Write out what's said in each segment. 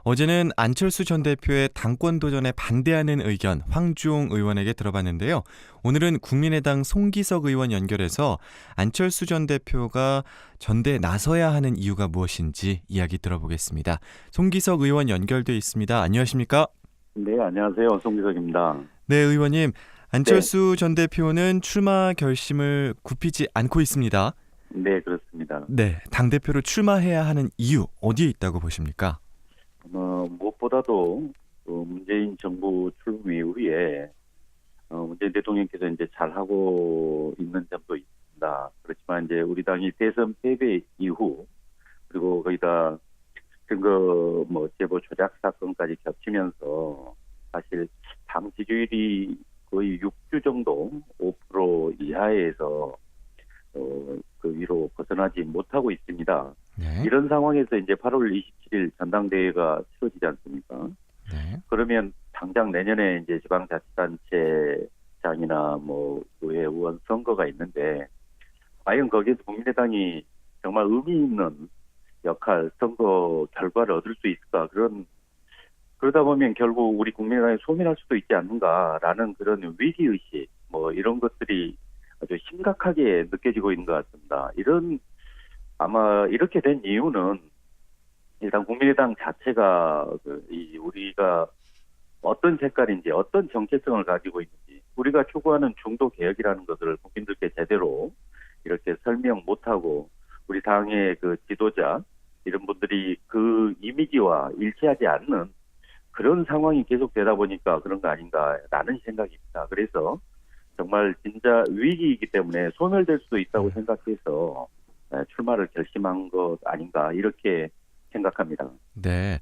어제는 안철수 전 대표의 당권 도전에 반대하는 의견 황주홍 의원에게 들어봤는데요. 오늘은 국민의당 송기석 의원 연결해서 안철수 전 대표가 전대에 나서야 하는 이유가 무엇인지 이야기 들어보겠습니다. 송기석 의원 연결돼 있습니다. 안녕하십니까? 네, 안녕하세요. 송기석입니다. 네, 의원님. 네, 안철수 전 대표는 출마 결심을 굽히지 않고 있습니다. 네, 그렇습니다. 네, 당대표로 출마해야 하는 이유 어디에 있다고 보십니까? 무엇보다도 문재인 정부 출범 이후에 문재인 대통령께서 이제 잘하고 있는 점도 있습니다. 그렇지만 이제 우리 당이 대선 패배 이후 그리고 거기다 증거 제보 조작 사건까지 겹치면서 사실 당 지지율이 거의 6주 정도 5% 이하에서 그 위로 벗어나지 못하고 있습니다. 네. 이런 상황에서 이제 8월 27일 전당대회가 치러지지 않습니까? 네. 그러면 당장 내년에 이제 지방자치단체장이나 의회 의원 선거가 있는데 과연 거기에서 국민의당이 정말 의미 있는 역할, 선거 결과를 얻을 수 있을까? 그러다 보면 결국 우리 국민의당이 소멸할 수도 있지 않는가라는 그런 위기의식, 이런 것들이 아주 심각하게 느껴지고 있는 것 같습니다. 아마 이렇게 된 이유는 일단 국민의당 자체가 우리가 어떤 색깔인지 어떤 정체성을 가지고 있는지 우리가 추구하는 중도 개혁이라는 것을 국민들께 제대로 이렇게 설명 못하고 우리 당의 그 지도자 이런 분들이 그 이미지와 일치하지 않는 그런 상황이 계속되다 보니까 그런 거 아닌가라는 생각입니다. 그래서 정말 진짜 위기이기 때문에 소멸될 수도 있다고 생각해서 출마를 결심한 것 아닌가 이렇게 생각합니다. 네.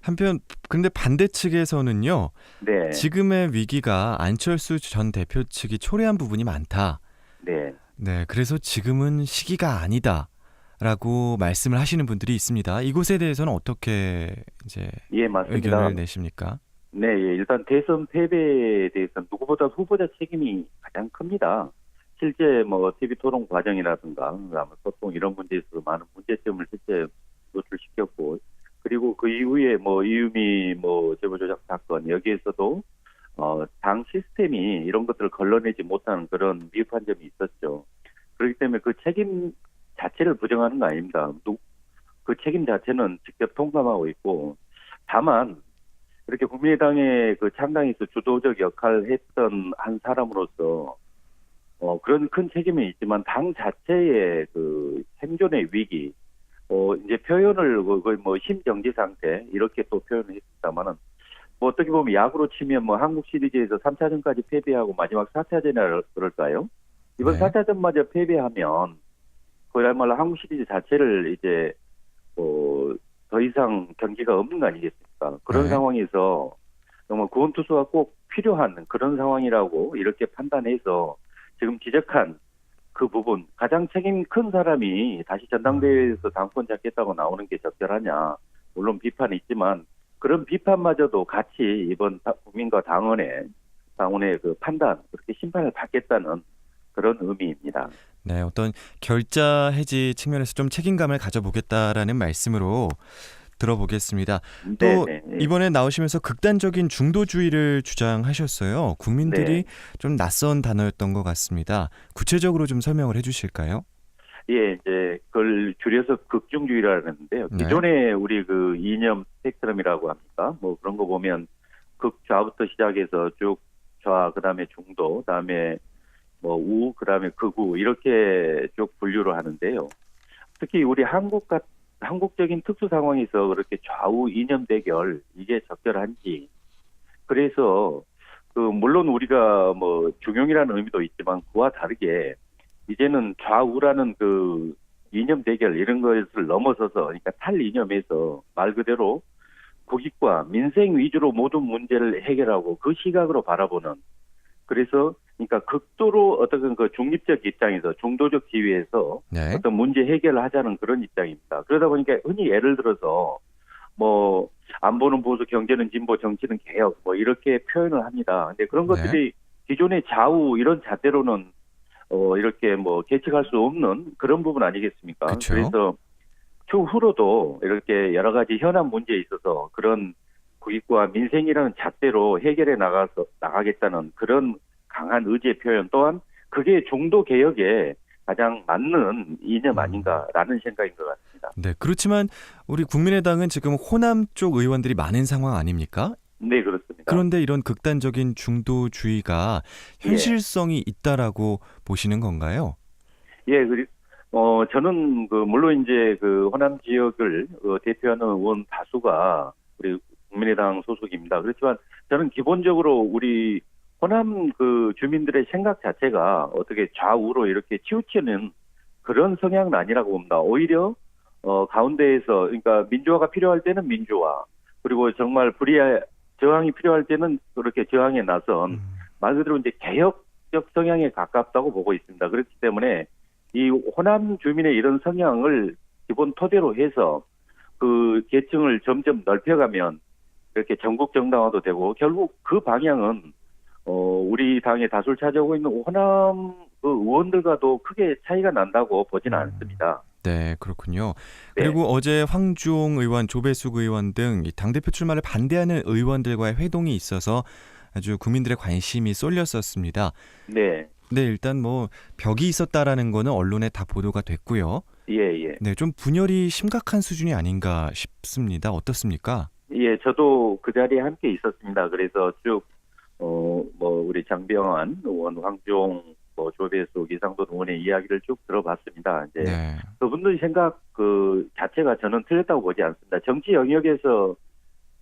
한편 근데 반대 측에서는요. 네, 지금의 위기가 안철수 전 대표 측이 초래한 부분이 많다. 네, 네. 그래서 지금은 시기가 아니다라고 말씀을 하시는 분들이 있습니다. 이곳에 대해서는 어떻게 이제 예, 맞습니다. 의견을 내십니까? 네, 예, 일단 대선 패배에 대해서는 누구보다 후보자 책임이 가장 큽니다. 실제 TV 토론 과정이라든가 그다음에 소통 이런 문제에서 많은 문제점을 실제 노출시켰고 그리고 그 이후에 이유미 제보 조작 사건 여기에서도 당 시스템이 이런 것들을 걸러내지 못하는 그런 미흡한 점이 있었죠. 그렇기 때문에 그 책임 자체를 부정하는 거 아닙니다. 그 책임 자체는 직접 통감하고 있고 다만 이렇게 국민의당의 그 창당에서 주도적 역할을 했던 한 사람으로서 그런 큰 책임이 있지만 당 자체의 그 생존의 위기, 이제 표현을 거의 심정지 상태 이렇게 또 표현을 했습니다만은 어떻게 보면 야구로 치면 한국 시리즈에서 3차전까지 패배하고 마지막 4차전이라 그럴까요? 이번 네. 4차전마저 패배하면 그야말로 한국 시리즈 자체를 이제 더 이상 경기가 없는 거 아니겠습니까? 그런 네. 상황에서 정말 구원 투수가 꼭 필요한 그런 상황이라고 이렇게 판단해서 지금 지적한 그 부분 가장 책임 큰 사람이 다시 전당대회에서 당권 잡겠다고 나오는 게 적절하냐? 물론 비판이 있지만 그런 비판마저도 같이 이번 국민과 당원의 그 판단 그렇게 심판을 받겠다는 그런 의미입니다. 네, 어떤 결자 해지 측면에서 좀 책임감을 가져보겠다라는 말씀으로 들어보겠습니다. 또 네. 이번에 나오시면서 극단적인 중도주의를 주장하셨어요. 국민들이 네. 좀 낯선 단어였던 것 같습니다. 구체적으로 좀 설명을 해주실까요? 예, 이제 그걸 줄여서 극중주의라고 하는데요. 네. 기존에 우리 그 이념 스펙트럼이라고 합니까? 그런 거 보면 극좌부터 시작해서 쭉 좌, 그다음에 중도, 그다음에 우, 그다음에 극우 이렇게 쭉 분류를 하는데요. 특히 우리 한국적인 특수 상황에서 그렇게 좌우 이념 대결 이게 적절한지 그래서 물론 우리가 중용이라는 의미도 있지만 그와 다르게 이제는 좌우라는 그 이념 대결 이런 것을 넘어서서 그러니까 탈이념에서 말 그대로 국익과 민생 위주로 모든 문제를 해결하고 그 시각으로 바라보는 그래서 그러니까 극도로 어떤 그 중립적 입장에서 중도적 지위에서 네. 어떤 문제 해결을 하자는 그런 입장입니다. 그러다 보니까 흔히 예를 들어서 안보는 보수, 경제는 진보, 정치는 개혁 이렇게 표현을 합니다. 근데 그런 것들이 기존의 좌우 이런 잣대로는 이렇게 계측할 수 없는 그런 부분 아니겠습니까? 그쵸. 그래서 추후로도 이렇게 여러 가지 현안 문제에 있어서 그런 국익과 민생이라는 잣대로 해결해 나가겠다는 그런 강한 의지의 표현 또한 그게 중도 개혁에 가장 맞는 이념 아닌가라는 생각인 것 같습니다. 네, 그렇지만 우리 국민의당은 지금 호남 쪽 의원들이 많은 상황 아닙니까? 네, 그렇습니다. 그런데 이런 극단적인 중도주의가 예. 현실성이 있다라고 보시는 건가요? 예, 저는 물론 이제 호남 지역을 대표하는 의원 다수가 우리 국민의당 소속입니다. 그렇지만 저는 기본적으로 우리 호남 주민들의 생각 자체가 어떻게 좌우로 이렇게 치우치는 그런 성향은 아니라고 봅니다. 오히려 가운데에서 그러니까 민주화가 필요할 때는 민주화 그리고 정말 저항이 필요할 때는 그렇게 저항에 나선 말 그대로 이제 개혁적 성향에 가깝다고 보고 있습니다. 그렇기 때문에 이 호남 주민의 이런 성향을 기본 토대로 해서 그 계층을 점점 넓혀가면 이렇게 전국 정당화도 되고 결국 그 방향은 우리 당의 다수를 차지하고 있는 호남 의원들과도 크게 차이가 난다고 보지는 않습니다. 네, 그렇군요. 네. 그리고 어제 황주홍 의원, 조배숙 의원 등 당대표 출마를 반대하는 의원들과의 회동이 있어서 아주 국민들의 관심이 쏠렸었습니다. 네. 네, 일단 뭐 벽이 있었다라는 거는 언론에 다 보도가 됐고요. 예. 네, 좀 분열이 심각한 수준이 아닌가 싶습니다. 어떻습니까? 예, 저도 그 자리에 함께 있었습니다. 그래서 쭉 우리 장병환 의원, 황주홍, 조배숙, 이상돈 의원의 이야기를 쭉 들어봤습니다. 이제 네. 그분들 생각 자체가 저는 틀렸다고 보지 않습니다. 정치 영역에서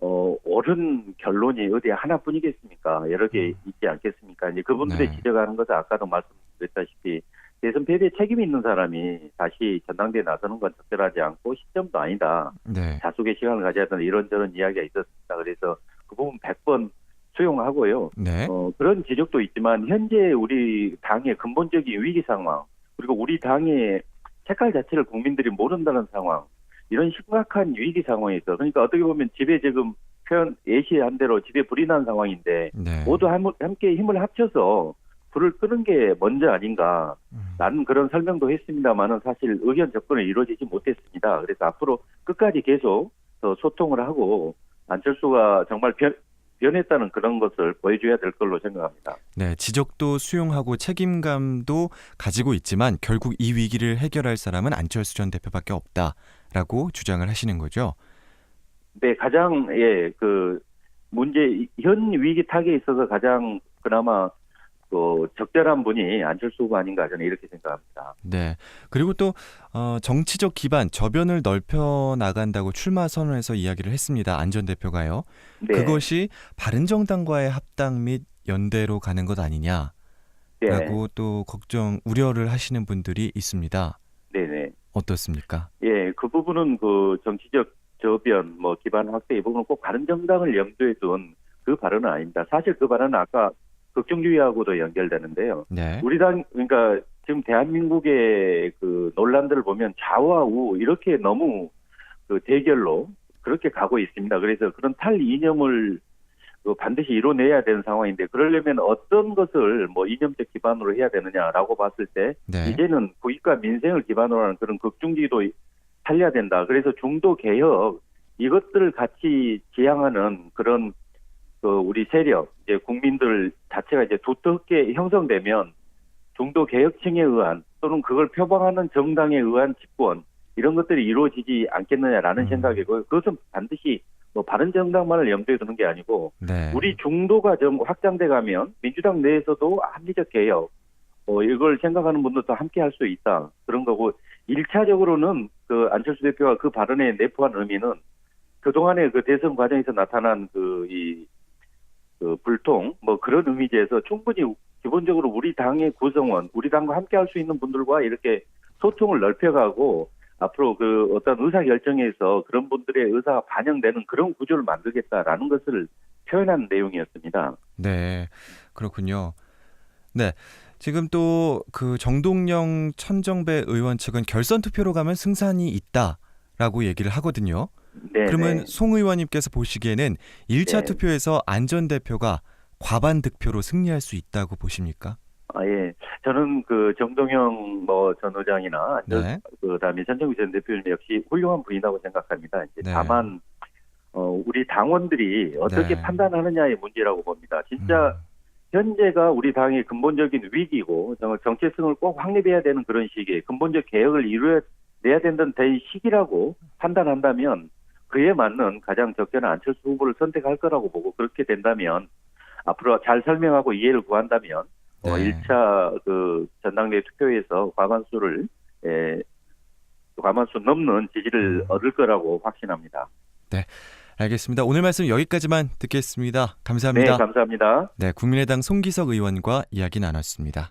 옳은 결론이 어디 하나뿐이겠습니까? 여러 개 있지 않겠습니까? 이제 그분들이 네. 지적하는 것은 아까도 말씀드렸다시피 대선 패배에 책임이 있는 사람이 다시 전당대에 나서는 건 적절하지 않고 시점도 아니다. 네. 자숙의 시간을 가져야 된다. 이런저런 이야기가 있었습니다. 그래서 그 부분 100번 수용하고요. 네. 그런 지적도 있지만 현재 우리 당의 근본적인 위기 상황 그리고 우리 당의 색깔 자체를 국민들이 모른다는 상황 이런 심각한 위기 상황에서 그러니까 어떻게 보면 집에 지금 표현 예시한 대로 집에 불이 난 상황인데 네. 모두 함께 힘을 합쳐서 불을 끄는 게 먼저 아닌가 라는 그런 설명도 했습니다만은 사실 의견 접근이 이루어지지 못했습니다. 그래서 앞으로 끝까지 계속 더 소통을 하고 안철수가 정말 변했다는 그런 것을 보여줘야 될 걸로 생각합니다. 네, 지적도 수용하고 책임감도 가지고 있지만 결국 이 위기를 해결할 사람은 안철수 전 대표밖에 없다라고 주장을 하시는 거죠. 네, 가장 현 위기 타격에 있어서 가장 그나마 적절한 분이 안철수 후보 아닌가 저는 이렇게 생각합니다. 네. 그리고 또 정치적 기반 저변을 넓혀 나간다고 출마 선언에서 이야기를 했습니다. 안 전 대표가요. 네. 그것이 바른정당과의 합당 및 연대로 가는 것 아니냐라고 네. 또 우려를 하시는 분들이 있습니다. 네네. 어떻습니까? 예, 그 부분은 정치적 저변, 기반 확대 이 부분은 꼭 바른정당을 염두에 둔 그 발언은 아닙니다. 사실 그 발언은 아까 극중주의하고도 연결되는데요. 네. 우리 당, 그러니까 지금 대한민국의 논란들을 보면 좌와 우 이렇게 너무 대결로 그렇게 가고 있습니다. 그래서 그런 탈이념을 반드시 이뤄내야 되는 상황인데 그러려면 어떤 것을 이념적 기반으로 해야 되느냐라고 봤을 때 네. 이제는 국익과 민생을 기반으로 하는 그런 극중주의도 살려야 된다. 그래서 중도 개혁 이것들을 같이 지향하는 그런 우리 세력, 이제 국민들 자체가 이제 두텁게 형성되면 중도 개혁층에 의한 또는 그걸 표방하는 정당에 의한 집권 이런 것들이 이루어지지 않겠느냐라는 생각이고요. 그것은 반드시 바른정당만을 염두에 두는 게 아니고 네. 우리 중도가 좀 확장돼 가면 민주당 내에서도 합리적 개혁 이걸 생각하는 분들도 함께 할 수 있다. 그런 거고 1차적으로는 안철수 대표가 그 발언에 내포한 의미는 그동안의 대선 과정에서 나타난 불통 그런 의미에서 충분히 기본적으로 우리 당의 구성원, 우리 당과 함께 할 수 있는 분들과 이렇게 소통을 넓혀가고 앞으로 어떤 의사 결정에서 그런 분들의 의사가 반영되는 그런 구조를 만들겠다라는 것을 표현한 내용이었습니다. 네. 그렇군요. 네. 지금 또 정동영 천정배 의원 측은 결선 투표로 가면 승산이 있다라고 얘기를 하거든요. 네. 그러면 송 의원님께서 보시기에는 1차 네. 투표에서 안 전 대표가 과반 득표로 승리할 수 있다고 보십니까? 예. 저는 그 정동영 전 의장이나 네. 그다음에 전정기 전 대표님 역시 훌륭한 분이라고 생각합니다. 이제 네. 다만 우리 당원들이 어떻게 네. 판단하느냐의 문제라고 봅니다. 진짜 현재가 우리 당의 근본적인 위기고 정체성을 꼭 확립해야 되는 그런 시기에 근본적 개혁을 이루어내야 된다는 시기라고 판단한다면 그에 맞는 가장 적절한 안철수 후보를 선택할 거라고 보고 그렇게 된다면 앞으로 잘 설명하고 이해를 구한다면 네. 1차 그 전당대회 투표에서 과반수 넘는 지지를 얻을 거라고 확신합니다. 네. 알겠습니다. 오늘 말씀 여기까지만 듣겠습니다. 네, 감사합니다. 감사합니다. 네, 국민의당 송기석 의원과 이야기 나눴습니다.